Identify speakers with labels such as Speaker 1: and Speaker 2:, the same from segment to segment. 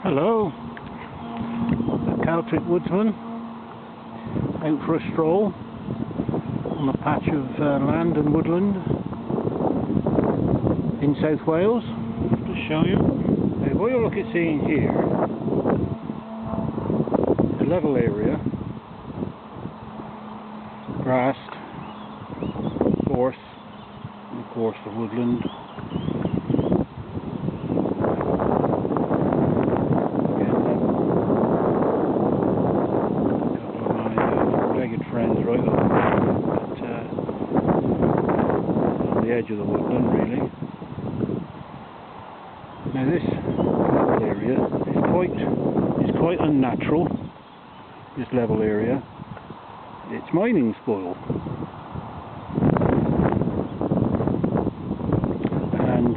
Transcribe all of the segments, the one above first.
Speaker 1: Hello, the Celtic woodsman out for a stroll on a patch of land and woodland in South Wales. To show you. Now, what you're looking at seeing here is a level area, grassed, gorse, and of course the woodland. Friends right over on the edge of the woodland, really. Now this area is quite unnatural. This level area, it's mining spoil, and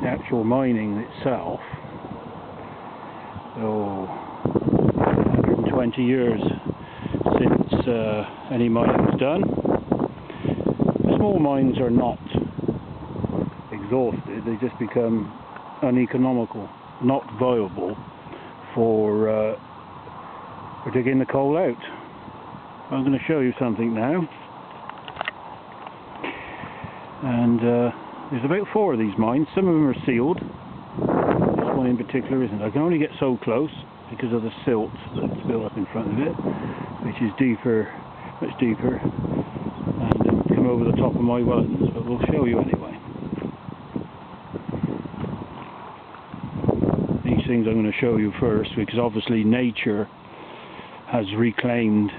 Speaker 1: the actual mining itself. 20 years since any mining was done. Small mines are not exhausted, they just become uneconomical, not viable for digging the coal out. I'm going to show you something now, and there's about 4 of these mines. Some of them are sealed, this one in particular isn't. I can only get so close because of the silt that's built up in front of it, which is deeper, much deeper, and it'll come over the top of my wetlands, but we'll show you anyway. These things I'm going to show you first, because obviously nature has reclaimed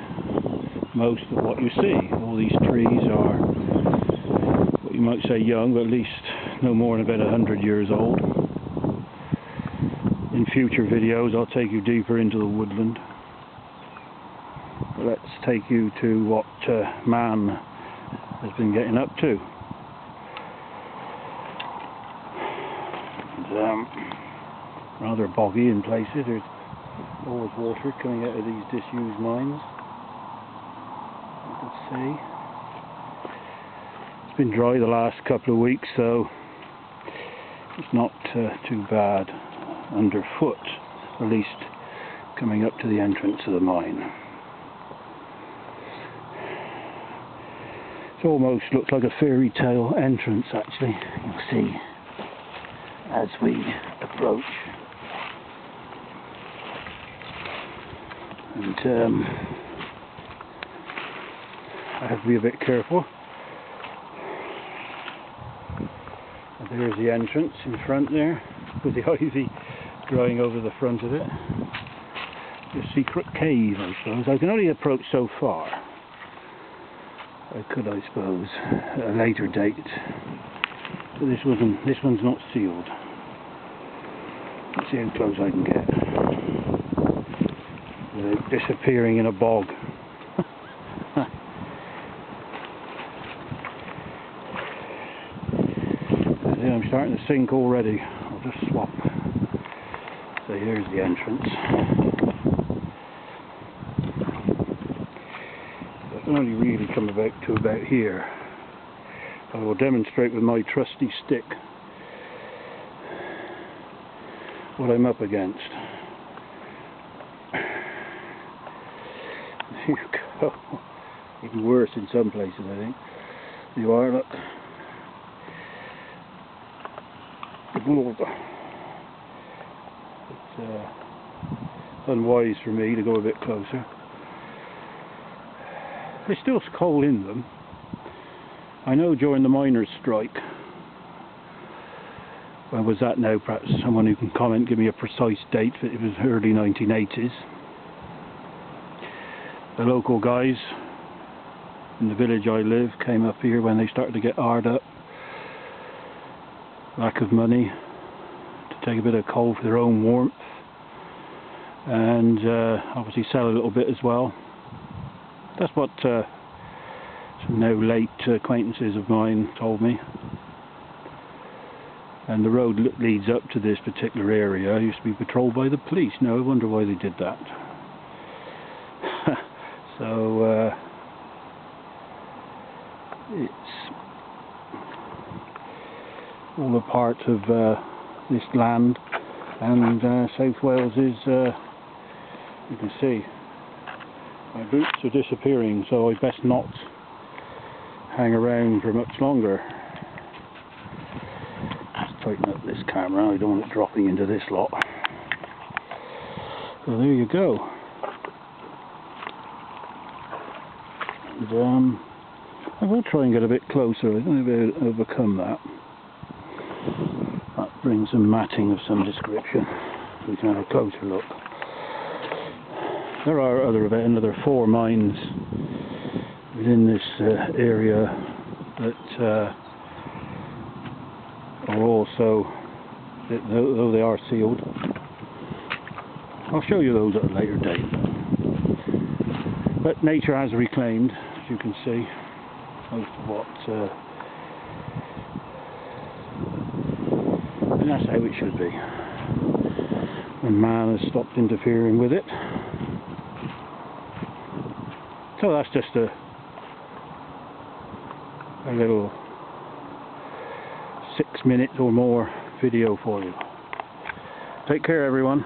Speaker 1: most of what you see. All these trees are what you might say young, but at least no more than about 100 years old. In future videos I'll take you deeper into the woodland. But let's take you to what man has been getting up to. And, rather boggy in places. There's always water coming out of these disused mines. You can see. It's been dry the last couple of weeks, so it's not too bad underfoot, at least coming up to the entrance of the mine. It almost looks like a fairy tale entrance, actually. You'll see as we approach. And I have to be a bit careful. And there's the entrance in front there, with the ivy growing over the front of it. A secret cave, I suppose. I can only approach so far. I could, I suppose, at a later date. But this one's not sealed. Let's see how close I can get without disappearing in a bog. I'm starting to sink already. I'll just swap. So here's the entrance. I can only really come to about here. I will demonstrate with my trusty stick what I'm up against. There you go. Even worse in some places, I think. You are, look. It's unwise for me to go a bit closer. There's still coal in them. I know during the miners' strike, when was that now? Perhaps someone who can comment, give me a precise date. It was early 1980s. The local guys in the village I live came up here when they started to get hard up. Lack of money to take a bit of coal for their own warmth, and obviously sell a little bit as well. That's what some now late acquaintances of mine told me. And the road leads up to this particular area used to be patrolled by the police. Now I wonder why they did that. So it's all a part of this land, and South Wales is, you can see, my boots are disappearing, so I best not hang around for much longer. Just tighten up this camera, I don't want it dropping into this lot. So there you go. And, I will try and get a bit closer. I don't know if I'll overcome that. That brings some matting of some description. We can have a closer look. There are another 4 mines within this area that are also, though they are sealed. I'll show you those at a later date. But nature has reclaimed, as you can see, most of what, and that's how it should be. When man has stopped interfering with it. So that's just a little 6 minutes or more video for you. Take care, everyone.